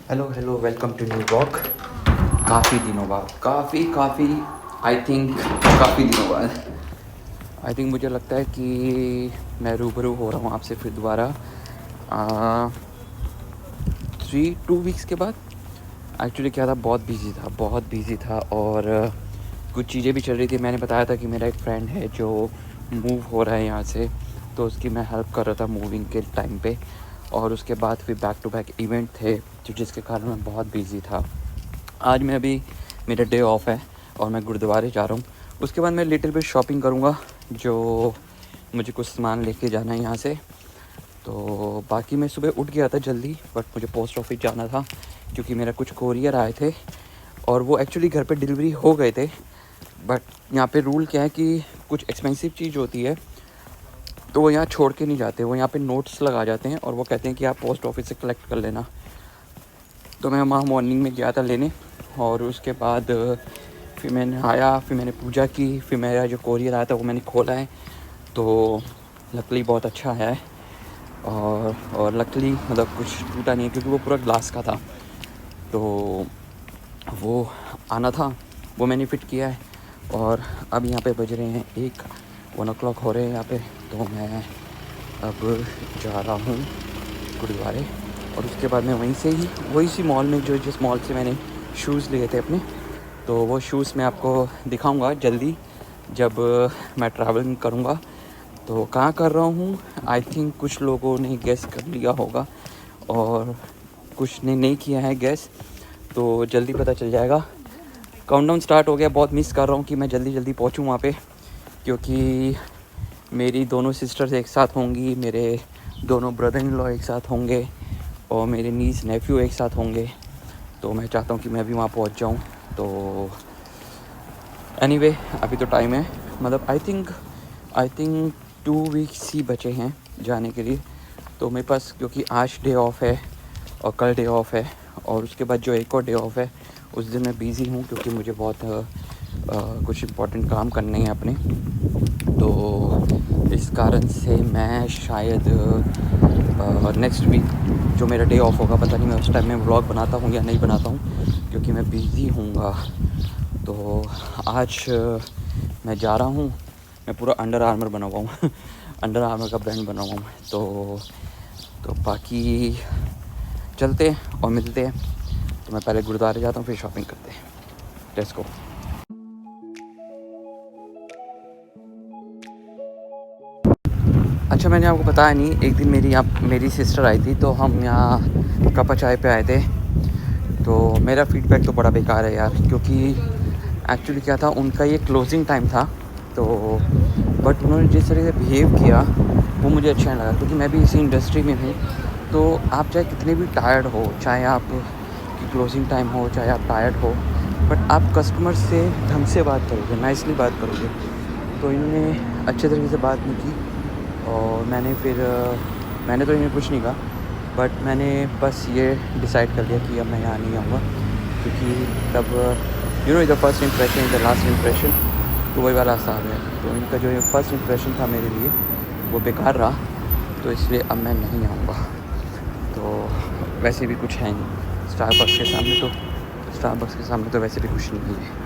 Hello welcome to new walk. काफ़ी दिनों बाद काफ़ी आई थिंक काफ़ी दिनों बाद आई थिंक मुझे लगता है कि मैं रूबरू हो रहा हूँ आपसे फिर दोबारा 2 वीक्स के बाद। एक्चुअली क्या था, बहुत बिज़ी था और कुछ चीज़ें भी चल रही थी। मैंने बताया था कि मेरा एक फ्रेंड है जो मूव हो रहा है यहाँ से, तो उसकी मैं हेल्प कर रहा था मूविंग के टाइम पे। और उसके बाद फिर बैक टू बैक इवेंट थे जो जिसके कारण मैं बहुत बिज़ी था। आज मैं अभी मेरा डे ऑफ है और मैं गुरुद्वारे जा रहा हूँ। उसके बाद मैं लिटिल बिट शॉपिंग करूँगा, जो मुझे कुछ सामान लेके जाना है यहाँ से। तो बाकी मैं सुबह उठ गया था जल्दी, बट मुझे पोस्ट ऑफिस जाना था क्योंकि मेरा कुछ कोरियर आए थे और वो एक्चुअली घर पे डिलीवरी हो गए थे। बट यहाँ पे रूल क्या है कि कुछ एक्सपेंसिव चीज़ होती है तो वो यहाँ छोड़ के नहीं जाते, वो यहाँ पे नोट्स लगा जाते हैं और वो कहते हैं कि आप पोस्ट ऑफिस से कलेक्ट कर लेना। तो मैं वहाँ मॉर्निंग में गया था लेने और उसके बाद फिर मैंने आया, फिर मैंने पूजा की, फिर मेरा जो कोरियर आया था वो मैंने खोला है। तो लकली बहुत अच्छा है और लकली मतलब कुछ टूटा नहीं है क्योंकि वो पूरा ग्लास का था। तो वो आना था, वो मैंने फ़िट किया है। और अब यहाँ पे बज रहे हैं 1 o'clock हो रहे हैं यहाँ पे। तो मैं अब जा रहा हूँ गुरुद्वारे और उसके बाद मैं वहीं सी मॉल में जिस मॉल से मैंने शूज़ लिए थे अपने, तो वो शूज़ मैं आपको दिखाऊंगा जल्दी जब मैं ट्रैवलिंग करूँगा। तो कहाँ कर रहा हूँ, आई थिंक कुछ लोगों ने गेस कर लिया होगा और कुछ ने नहीं किया है गेस, तो जल्दी पता चल जाएगा। काउंटडाउन स्टार्ट हो गया, बहुत मिस कर रहा हूँ कि मैं जल्दी पहुँचूँ वहाँ पे, क्योंकि मेरी दोनों सिस्टर्स एक साथ होंगी, मेरे दोनों ब्रदर इन लॉ एक साथ होंगे और मेरे नीस नेफ्यू एक साथ होंगे। तो मैं चाहता हूँ कि मैं भी वहाँ पहुँच जाऊँ। तो एनीवे अभी तो टाइम है, मतलब आई थिंक 2 वीक्स ही बचे हैं जाने के लिए। तो मेरे पास क्योंकि आज डे ऑफ है और कल डे ऑफ है और उसके बाद जो एक और डे ऑफ है उस दिन मैं बिज़ी हूँ क्योंकि मुझे बहुत कुछ इम्पोर्टेंट काम करने हैं अपने। तो इस कारण से मैं शायद नेक्स्ट वीक जो मेरा डे ऑफ होगा, पता नहीं मैं उस टाइम में व्लॉग बनाता हूँ या नहीं बनाता हूँ क्योंकि मैं बिज़ी हूँगा। तो आज मैं जा रहा हूँ, मैं पूरा अंडर आर्मर बना हुआ हूँ अंडर आर्मर का ब्रांड बना हुआ हूँ। तो बाकी चलते हैं और मिलते हैं। तो मैं पहले गुरुद्वारे जाता हूँ फिर शॉपिंग करते हैं। Let's go. अच्छा, मैंने आपको बताया नहीं, एक दिन मेरी सिस्टर आई थी तो हम यहाँ कपा चाय पे आए थे। तो मेरा फीडबैक तो बड़ा बेकार है यार, क्योंकि एक्चुअली क्या था, उनका ये क्लोजिंग टाइम था। तो बट उन्होंने जिस तरह से बिहेव किया वो मुझे अच्छा नहीं लगा, क्योंकि मैं भी इसी इंडस्ट्री में हूँ। तो आप चाहे कितने भी टायर्ड हो, चाहे आप की क्लोजिंग टाइम हो, चाहे आप टायर्ड हो, बट आप कस्टमर से ढंग से बात करोगे, नाइसली बात करोगे। तो इन्होंने अच्छे तरीके से बात नहीं की और मैंने तो इन्हें कुछ नहीं कहा, बट मैंने बस ये डिसाइड कर लिया कि अब मैं यहाँ नहीं आऊँगा, क्योंकि तब the first impression is the last impression. तो वही वाला सा आ गया। तो इनका जो फर्स्ट इम्प्रेशन था मेरे लिए वो बेकार रहा, तो इसलिए अब मैं नहीं आऊँगा। तो वैसे भी कुछ है नहीं स्टारबक्स के सामने तो वैसे भी कुछ नहीं है।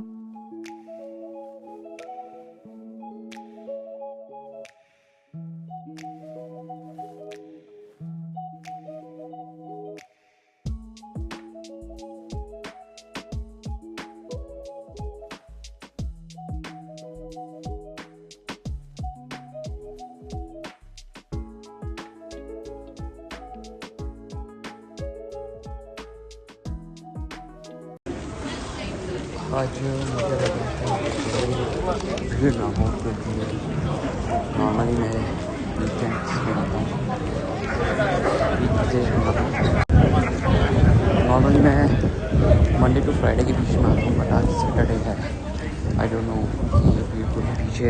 आज मुझे लगा था भीड़ ना हो, क्योंकि नॉर्मली मैं वीकेंड्स में आता हूँ, वीकडेज में आता हूँ। नॉर्मली मैं मंडे टू फ्राइडे के बीच में आता हूँ, बट आज सैटरडे है। आई डोंट नो कि भीड़ को पीछे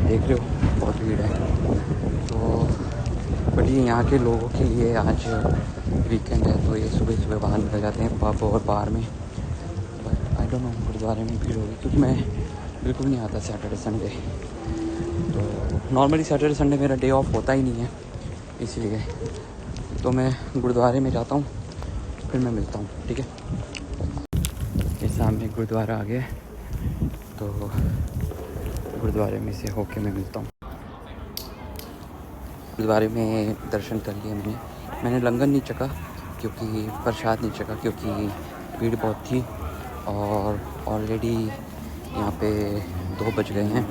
देख रहे हो, बहुत भीड़ है। तो बट ये यहाँ के लोगों के लिए आज वीकेंड है, तो ये सुबह सुबह बाहर निकल जाते हैं पब और बार में। बट आई डोंट नो गुरुद्वारे में भीड़ होगी, क्योंकि मैं बिल्कुल नहीं आता सैटरडे संडे। तो नॉर्मली सैटरडे संडे मेरा डे ऑफ होता ही नहीं है, इसलिए तो मैं गुरुद्वारे में जाता हूँ फिर मैं मिलता हूँ, ठीक है। ये सामने गुरुद्वारा आ गया, तो गुरुद्वारे में से होके मैं मिलता हूँ। गुरुद्वारे में दर्शन कर लिए मैंने लंगर नहीं चखा क्योंकि प्रसाद नहीं चखा, क्योंकि भीड़ बहुत थी और ऑलरेडी यहाँ पे 2 बज गए हैं।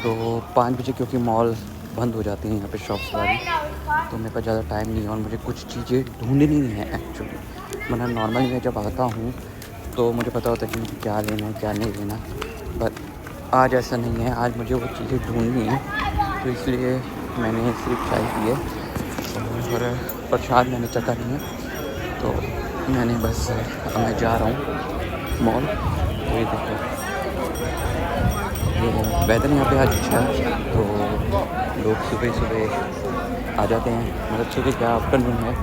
तो 5 बजे क्योंकि मॉल बंद हो जाती हैं यहाँ पे शॉप्स वाली, तो मेरे पास ज़्यादा टाइम नहीं है और मुझे कुछ चीज़ें ढूंढनी है एक्चुअली। मतलब नॉर्मली मैं जब आता हूँ तो मुझे पता होता है कि मुझे क्या लेना है क्या नहीं लेना, बट आज ऐसा नहीं है। आज मुझे वो चीज़ें ढूंढनी है, तो इसलिए मैंने सिर्फ चाय पी है और प्रसाद मैंने चखा नहीं है। तो मैंने बस मैं जा रहा हूँ मॉल। तो ये देखो, ये वेदर यहाँ पे आज अच्छा है, तो लोग सुबह सुबह आ जाते हैं। मतलब सुबह क्या, आफ्टरनून है,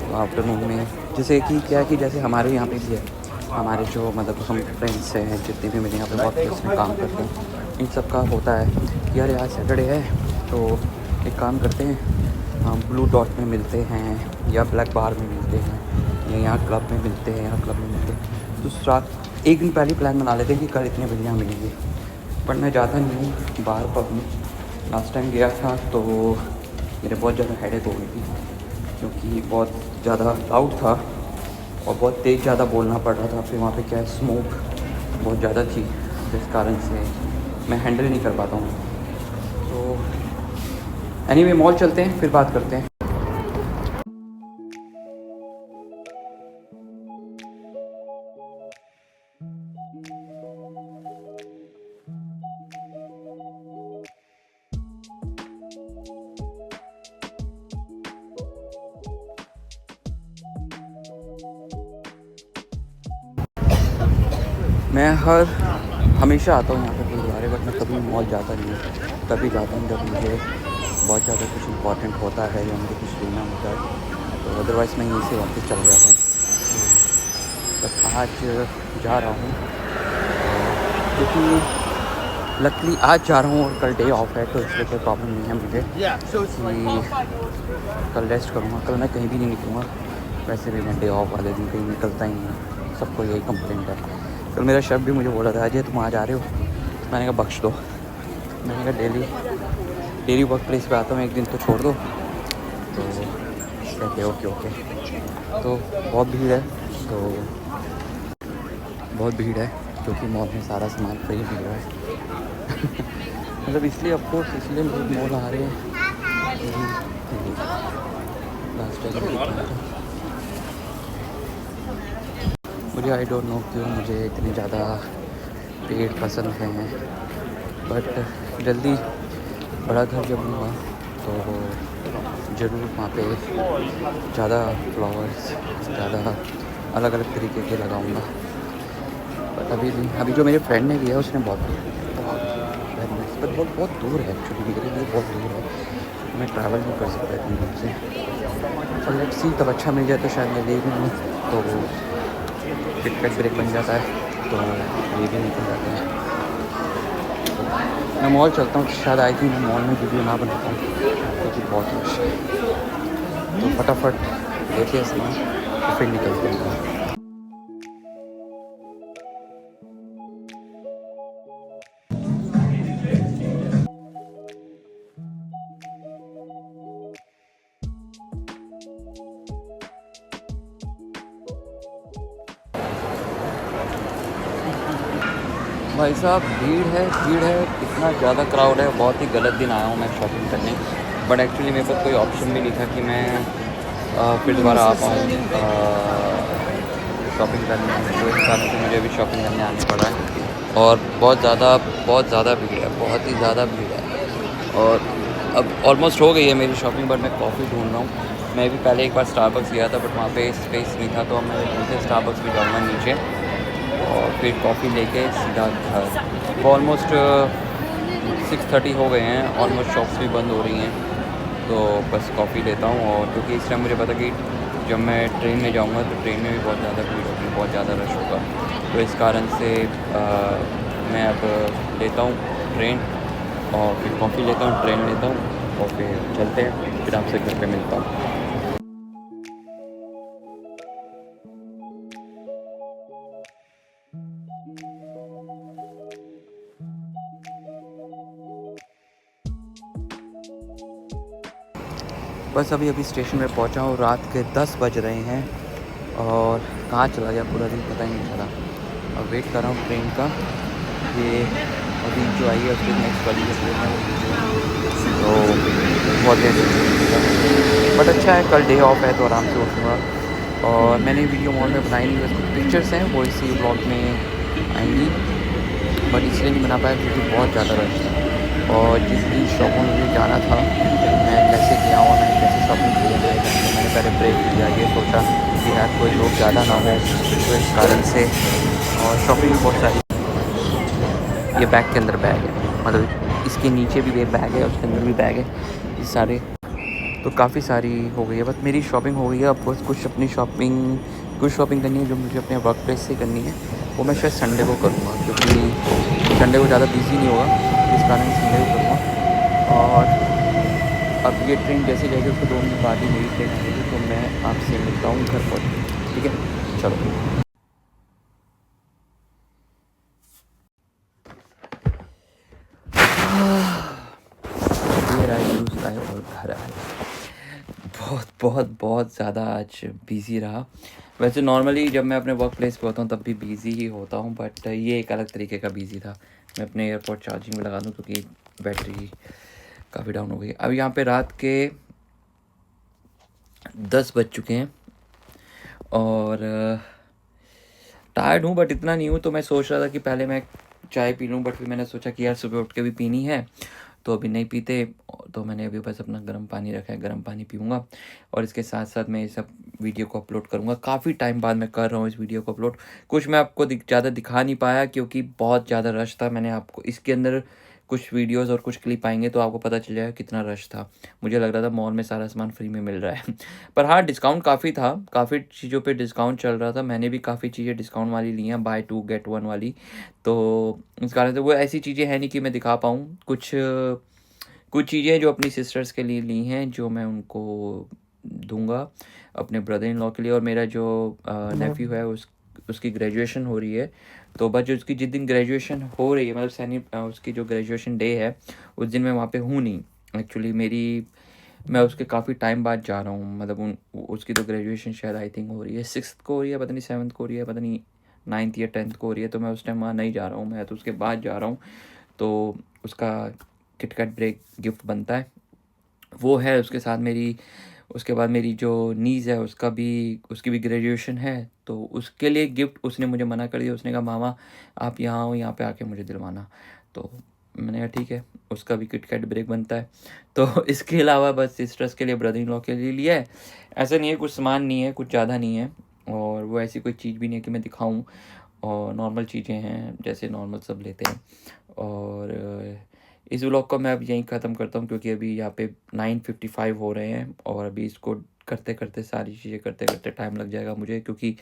तो आफ्टरनून में जैसे कि क्या है कि जैसे हमारे यहाँ पे भी है, हमारे जो मतलब हम फ्रेंड्स हैं जितने भी मेरे यहाँ पे वर्क प्लेस में काम करते हैं, इन सब का होता है कि यार आज सैटरडे है तो एक काम करते हैं, हम ब्लू डॉट में मिलते हैं या ब्लैक बार में मिलते हैं या यहाँ क्लब में मिलते हैं, यहाँ क्लब में मिलते हैं। तो स्टार्ट एक दिन पहले प्लान बना लेते हैं कि कल इतने बजे यहाँ मिलेंगे, पर मैं जाता नहीं हूँ बाहर पब में। लास्ट टाइम गया था तो मेरे बहुत ज़्यादा हेडेक हो गई थी क्योंकि बहुत ज़्यादा लाउड था और बहुत तेज़ ज़्यादा बोलना पड़ रहा था। फिर वहाँ पे क्या है, स्मोक बहुत ज़्यादा थी, जिस कारण से मैं हैंडल नहीं कर पाता हूँ। तो एनीवे मॉल चलते हैं, फिर बात करते हैं। मैं हमेशा आता हूँ यहाँ पे गुरुद्वारे, बट मैं कभी मॉल जाता नहीं हूँ। कभी जाता हूँ जब मुझे बहुत ज़्यादा कुछ इम्पोर्टेंट होता है या मुझे कुछ लेना होता है, तो अदरवाइज़ मैं यहीं से वापस चला जाता हूँ। तो बस आज जा रहा हूँ क्योंकि लकीली आज जा रहा हूँ और कल डे ऑफ है, तो इसलिए कोई प्रॉब्लम नहीं है मुझे कि कल रेस्ट करूँगा। कल मैं कहीं भी नहीं निकलूँगा, वैसे भी मैं डे ऑफ वाले दिन कहीं निकलता ही नहीं, सबको यही कंप्लेंट है। कल मेरा शेफ भी मुझे बोला था, अजय तुम आज आ रहे हो? मैंने कहा बख्श दो। मैंने कहा डेली वर्क प्लेस पे आता हूँ, एक दिन तो छोड़ दो। तो कहते ओके ओके। तो बहुत भीड़ है, तो बहुत भीड़ है क्योंकि मॉल में सारा सामान फ्री मिल रहा है। मतलब इसलिए ऑफकोर्स इसलिए लोग मॉल आ रहे हैं। लास्ट टाइम मुझे आई डोंट नो क्यों मुझे इतने ज़्यादा पेड़ पसंद हैं, बट जल्दी बड़ा घर जब लूँगा तो ज़रूर वहाँ पे ज़्यादा फ्लावर्स, ज़्यादा अलग अलग तरीके के लगाऊंगा। बट अभी नहीं, अभी जो मेरे फ्रेंड ने लिया उसने बहुत बट बहुत दूर है एक्चुअली, मेरे लिए बहुत दूर है, मैं ट्रैवल नहीं कर सकता इतनी दूर से। और लेट्स सी, तब अच्छा मिल जाए तो शायद मैं ले भी लूँ, तो टिकट ब्रेक बन जाता है तो ये भी निकल जाते हैं। मैं मॉल चलता हूँ, शायद आई थी मैं मॉल में वीडियो ना बना पाऊँ क्योंकि बहुत रश है। तो फटाफट लेते हैं सामान तो फिर निकलते हैं। भाई साहब भीड़ है, इतना ज़्यादा क्राउड है। बहुत ही गलत दिन आया हूँ मैं शॉपिंग करने, बट एक्चुअली मेरे पास कोई ऑप्शन भी नहीं था कि मैं फिर दोबारा आ पाऊँ शॉपिंग करने, तो इस कारण से मुझे अभी शॉपिंग करने आना पड़ा है। और बहुत ज़्यादा भीड़ है, बहुत ही ज़्यादा भीड़ है। और अब ऑलमोस्ट हो गई है मेरी शॉपिंग, बट मैं कॉफ़ी ढूंढ रहा हूँ। मैं भी पहले एक बार स्टारबक्स गया था, बट वहाँ पे स्पेस नहीं था, तो अब मैं ढूंढते स्टारबक्स भी जाऊँगा नीचे और फिर कॉफ़ी लेके सीधा घर। ऑलमोस्ट 6:30 हो गए हैं, ऑलमोस्ट शॉप्स भी बंद हो रही हैं, तो बस कॉफ़ी लेता हूँ। और क्योंकि इस टाइम मुझे पता कि जब मैं ट्रेन में जाऊँगा तो ट्रेन में भी बहुत ज़्यादा भीड़ होगी, बहुत ज़्यादा रश होगा, तो इस कारण से मैं अब लेता हूँ ट्रेन और फिर कॉफ़ी लेता हूँ, ट्रेन लेता हूँ और फिर चलते हैं, फिर आपसे घर पे मिलता हूँ। बस अभी अभी स्टेशन में पहुंचा हूँ, रात के 10 बज रहे हैं और कहाँ चला गया पूरा दिन पता ही नहीं चला। अब वेट कर रहा हूँ ट्रेन का। ये अभी जो आई है उसके नेक्स्ट वाली जो ट्रेन है तो बहुत देर से, बट अच्छा है, कल डे ऑफ है तो आराम से उठूँगा। और मैंने वीडियो मॉल में बनाई नहीं, बस कुछ पिक्चर्स हैं वो इसी ब्लॉग में आएंगी, बट इसलिए नहीं बना पाया क्योंकि बहुत ज़्यादा रश था। और जिस भी शॉप में मुझे जाना था मैं कैसे गया और मैंने कैसे शॉपिंग की है मेरे जानते, मैंने पहले ब्रेक लिया, ये सोचा कि यार कोई लोग ज़्यादा ना हो तो इस कारण से। और शॉपिंग भी बहुत सारी, ये बैग के अंदर बैग है, मतलब इसके नीचे भी एक बैग है उसके अंदर भी बैग है, ये सारे तो काफ़ी सारी हो गई है। बस मेरी शॉपिंग हो गई है, अब बस कुछ शॉपिंग करनी है जो मुझे अपने वर्क प्लेस से करनी है, वो मैं शायद संडे को करूँगा क्योंकि संडे को ज़्यादा बिजी नहीं होगा, इस कारण संडे को करूँगा। और अब ये ट्रेन जैसे जाएगी उसको 2 मिनट बाद ही मेरी ट्रेन आएगी, तो मैं आपसे मिलता हूँ घर पहुँच, ठीक है चलो। देर आए दुरुस्त आए और घर आए। बहुत बहुत बहुत ज़्यादा आज बिज़ी रहा। वैसे नॉर्मली जब मैं अपने वर्क प्लेस पे होता हूँ तब भी बिज़ी ही होता हूँ, बट ये एक अलग तरीके का बिज़ी था। मैं अपने एयरपोर्ट चार्जिंग में लगा दूँ क्योंकि बैटरी काफ़ी डाउन हो गई। अब यहाँ पे रात के 10 बज चुके हैं और टायर्ड हूँ बट इतना नहीं हूँ, तो मैं सोच रहा था कि पहले मैं चाय पी लूँ, बट फिर मैंने सोचा कि यार सुबह उठ के भी पीनी है तो अभी नहीं पीते, तो मैंने अभी बस अपना गर्म पानी रखा है, गर्म पानी पीऊँगा और इसके साथ साथ मैं ये सब वीडियो को अपलोड करूँगा। काफ़ी टाइम बाद मैं कर रहा हूँ इस वीडियो को अपलोड। कुछ मैं आपको ज़्यादा दिखा नहीं पाया क्योंकि बहुत ज़्यादा रश था। मैंने आपको इसके अंदर कुछ वीडियोस और कुछ क्लिप आएंगे तो आपको पता चल जाएगा कितना रश था। मुझे लग रहा था मॉल में सारा सामान फ्री में मिल रहा है पर हाँ, डिस्काउंट काफ़ी था, काफ़ी चीज़ों पे डिस्काउंट चल रहा था। मैंने भी काफ़ी चीज़ें डिस्काउंट वाली ली हैं, बाय 2 गेट 1 वाली। तो इस कारण से वो ऐसी चीज़ें हैं नहीं कि मैं दिखा पाऊँ। कुछ चीज़ें जो अपनी सिस्टर्स के लिए ली हैं जो मैं उनको दूंगा अपने ब्रदर इन लॉ के लिए। और मेरा जो नेफ्यू है उसकी ग्रेजुएशन हो रही है, तो बस जो उसकी जिस दिन ग्रेजुएशन हो रही है, मतलब उसकी जो ग्रेजुएशन डे है उस दिन मैं वहाँ पे हूँ नहीं। एक्चुअली मैं उसके काफ़ी टाइम बाद जा रहा हूँ, मतलब उसकी तो ग्रेजुएशन शायद आई थिंक हो रही है 6th को हो रही है, पता नहीं 7th को हो रही है, पता नहीं 9th या 10th को हो रही है, तो मैं उस टाइम वहाँ नहीं जा रहा हूँ, मैं तो उसके बाद जा रहा हूँ। तो उसका किटकैट ब्रेक गिफ्ट बनता है वो है। उसके बाद मेरी जो नीज़ है उसकी भी ग्रेजुएशन है, तो उसके लिए गिफ्ट उसने मुझे मना कर दिया। उसने कहा मामा आप यहाँ आओ, यहाँ पे आके मुझे दिलवाना। तो मैंने कहा ठीक है, उसका भी किटकैट ब्रेक बनता है। तो इसके अलावा बस सिस्टर्स के लिए, ब्रदर इन लॉ के लिए लिया है। ऐसा नहीं है कुछ सामान नहीं है, कुछ ज़्यादा नहीं है, और वो ऐसी कोई चीज़ भी नहीं है कि मैं दिखाऊँ, और नॉर्मल चीज़ें हैं जैसे नॉर्मल सब लेते हैं। और इस व्लॉग को मैं अब यहीं ख़त्म करता हूँ क्योंकि अभी यहाँ पे 9:55 हो रहे हैं और अभी इसको करते करते सारी चीज़ें करते करते टाइम लग जाएगा मुझे, क्योंकि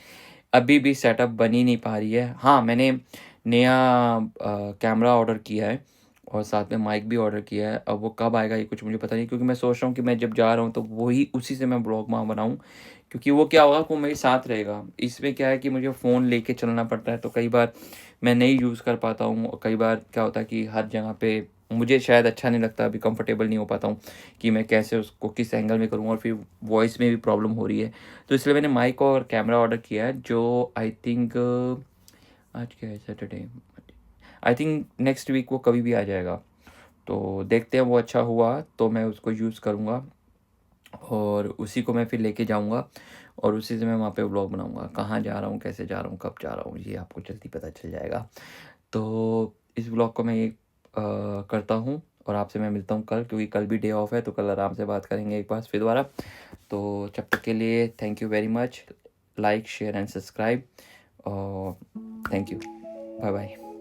अभी भी सेटअप बन ही नहीं पा रही है। हाँ, मैंने नया कैमरा ऑर्डर किया है और साथ में माइक भी ऑर्डर किया है। अब वो कब आएगा ये कुछ मुझे पता नहीं, क्योंकि मैं सोच रहा हूँ कि मैं जब जा रहा हूँ तो वही उसी से मैं ब्लॉग वहाँ बनाऊँ, क्योंकि वो क्या होगा वो मेरे साथ रहेगा। इसमें क्या है कि मुझे फ़ोन लेके चलना पड़ता है, तो कई बार मैं नहीं यूज़ कर पाता हूँ, और कई बार क्या होता है कि हर जगह पे मुझे शायद अच्छा नहीं लगता, अभी कंफर्टेबल नहीं हो पाता हूँ कि मैं कैसे उसको किस एंगल में करूँ, और फिर वॉइस में भी प्रॉब्लम हो रही है। तो इसलिए मैंने माइक और कैमरा ऑर्डर किया है, जो आई थिंक आज क्या है, Saturday, I think next week वो कभी भी आ जाएगा। तो देखते हैं, वो अच्छा हुआ तो मैं उसको यूज़ करूँगा और उसी को मैं फिर लेके जाऊँगा और उसी से मैं वहाँ पे व्लॉग बनाऊँगा। कहाँ जा रहा हूँ, कैसे जा रहा हूँ, कब जा रहा हूँ, ये आपको जल्दी पता चल जाएगा। तो इस व्लॉग को मैं ये करता हूँ और आपसे मैं मिलता हूँ कल, क्योंकि कल भी डे ऑफ है, तो कल आराम से बात करेंगे एक बार फिर दोबारा। तो जब तक के लिए thank you very much. Like share and subscribe और थैंक यू, बाय बाय।